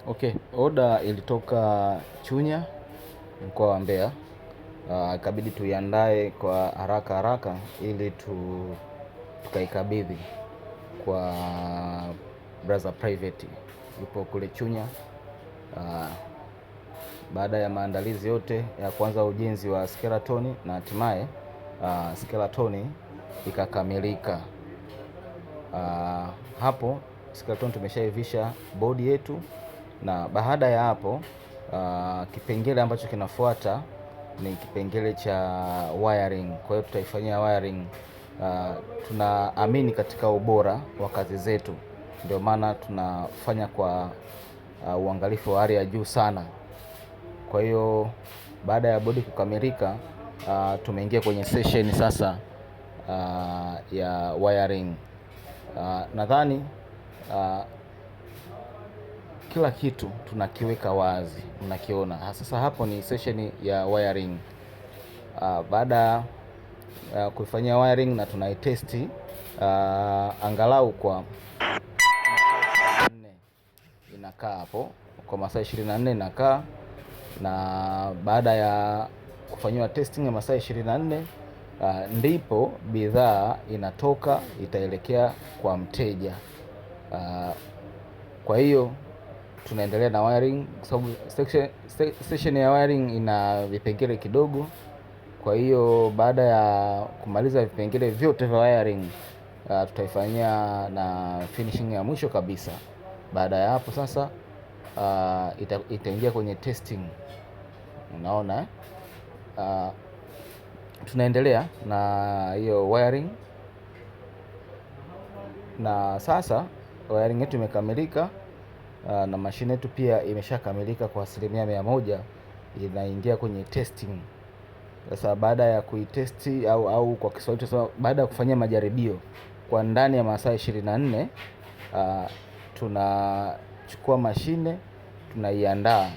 Okay, oda ilitoka Chunya mkoa wa Mbeya. Ikabidi tuiandae kwa haraka haraka ili tukaikabidhi kwa brother private yupo kule Chunya. Baada ya maandalizi yote ya kwanza ujenzi wa skeleton na hatimaye skeleton ikakamilika. Hapo skeleton tumeshaivisha bodi yetu, na baada ya hapo kipengele ambacho kinafuata ni kipengele cha wiring. Kwa hiyo tutaifanyia wiring. Tunaamini katika ubora wa kazi zetu, ndio maana tunafanya kwa uangalifu wa hali ya juu sana. Kwa hiyo baada ya bodi kukamilika, tumeingia kwenye session sasa ya wiring. Nadhani kila kitu tunakiweka wazi, mnakiona. Sasa hapo ni session ya wiring. Baada kuifanyia wiring na tunaitesti angalau kwa inakaa hapo kwa masaa 24 inakaa, na baada ya kufanyiwa testing ya masaa 24 ndipo bidhaa inatoka itaelekea kwa mteja. Kwa hiyo tunaendelea na wiring, sababu session ya wiring ina vipengele kidogo. Kwa hiyo baada ya kumaliza vipengele vyote vya wiring, tutaifanyia na finishing ya mwisho kabisa. Baada ya hapo sasa itaingia kwenye testing. Unaona tunaendelea na hiyo wiring, na sasa wiring yetu imekamilika na mashine yetu pia imeshakamilika kwa 100%. Inaingia kwenye testing. Sasa baada ya kuitesti au kwa Kiswahili tunasema baada ya kufanyia majaribio kwa ndani ya masaa 24, tunachukua mashine, tunaiandaa,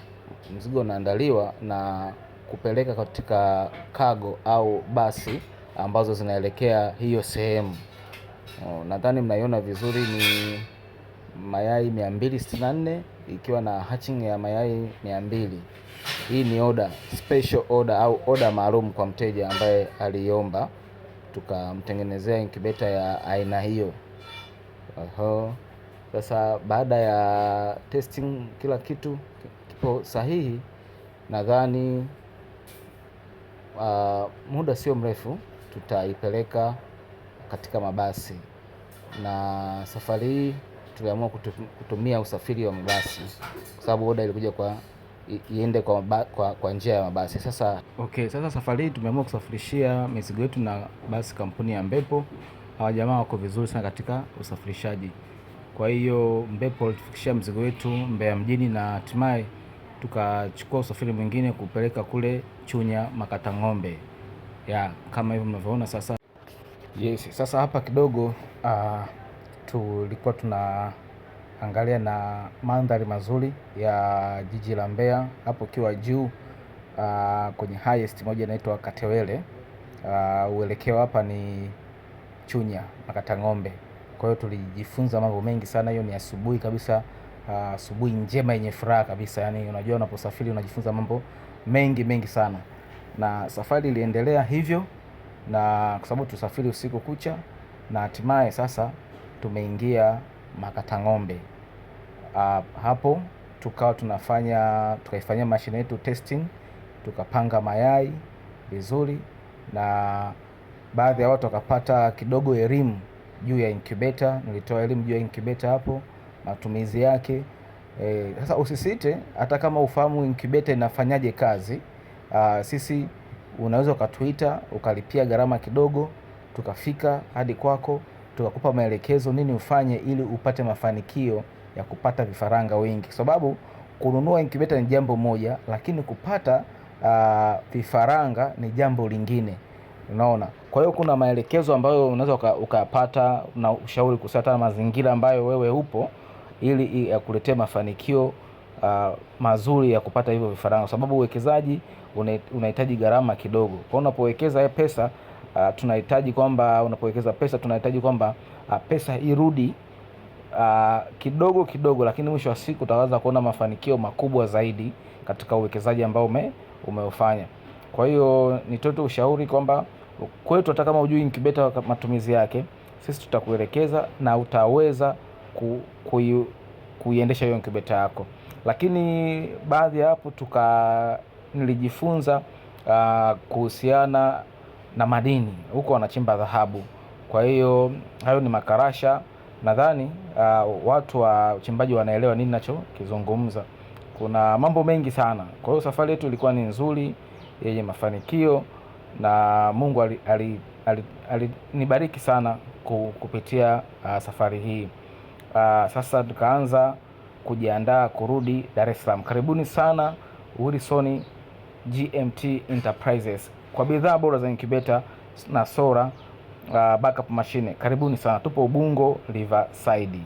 mzigo unaandaliwa na kupeleka katika cargo au basi ambazo zinaelekea hiyo sehemu. Nadhani mnaiona vizuri, ni mayai 264 ikiwa na hatching ya mayai 200. Hii ni order, special order au order maalum kwa mteja ambaye aliomba tukamtengenezea incubator ya aina hiyo. Sasa baada ya testing kila kitu kipo sahihi, nadhani muda sio mrefu tutaipeleka katika mabasi, na safari hii tuliamua kutumia usafiri wa mabasi kwa sababu oda ilikuja iende kwa njia ya mabasi. Sasa safari hii tumeamua kusafirishia mizigo yetu na basi kampuni ya Mbepo. Hawa jamaa wako vizuri sana katika usafirishaji. Kwa hiyo Mbepo walitufikishia mzigo wetu Mbeya mjini, na hatimaye tukachukua usafiri mwingine kupeleka kule Chunya Makata Ng'ombe. Kama hivyo mnavyoona sasa. Sasa hapa kidogo tulikuwa tunaangalia na mandhari mazuri ya jiji la Mbeya. Hapo kiwa juu kwenye highest moja inaitwa Katewele. Uelekeo hapa ni Chunya Makata Ng'ombe. Kwa hiyo tulijifunza mambo mengi sana. Hiyo ni asubuhi kabisa, asubuhi njema yenye furaha kabisa. Yani unajua unaposafiri unajifunza mambo mengi sana, na safari iliendelea hivyo, na kwa sababu tusafiri usiku kucha, na hatimaye sasa tumeingia Makata Ng'ombe. Hapo tukaifanyia mashine yetu testing, tukapanga mayai vizuri, na baadhi ya watu wakapata kidogo elimu juu ya incubator. Nilitoa elimu juu ya incubator hapo, matumizi yake. Sasa usisite, hata kama ufahamu incubator inafanyaje kazi, sisi unaweza ukatuita ukalipia gharama kidogo, tukafika hadi kwako, tukakupa maelekezo nini ufanye ili upate mafanikio ya kupata vifaranga wengi. Sababu kununua incubator ni jambo moja, lakini kupata vifaranga ni jambo lingine. Unaona? Kwa hiyo kuna maelekezo ambayo unaweza ukapata na ushauri kuhusiana mazingira ambayo wewe upo, ili yakuletee mafanikio mazuri ya kupata hivyo vifaranga. Sababu uwekezaji unahitaji gharama kidogo. Kwa unapowekeza pesa, tunahitaji kwamba unapowekeza pesa tunahitaji kwamba pesa irudi kidogo kidogo, lakini mwisho wa siku utaweza kuona mafanikio makubwa zaidi katika uwekezaji ambao umeufanya. Kwa hiyo nitoe ushauri kwamba kwetu hata kama hujui incubator matumizi yake, sisi tutakuelekeza na utaweza kuiendesha hiyo incubator yako. Lakini baadhi ya hapo nilijifunza kuhusiana na madini, huko wanachimba dhahabu. Kwa hiyo hayo ni makarasha, nadhani watu wa uchimbaji wanaelewa nini ninachokizungumza. Kuna mambo mengi sana. Kwa hiyo safari yetu ilikuwa ni nzuri, yenye mafanikio, na Mungu alinibariki sana kupitia safari hii. Sasa tukaanza kujiandaa kurudi Dar es Salaam. Karibuni sana Wilson GMT Enterprises kwa bidhaa bora za incubator na solar backup machine. Karibuni sana, tupo Ubungo Riverside.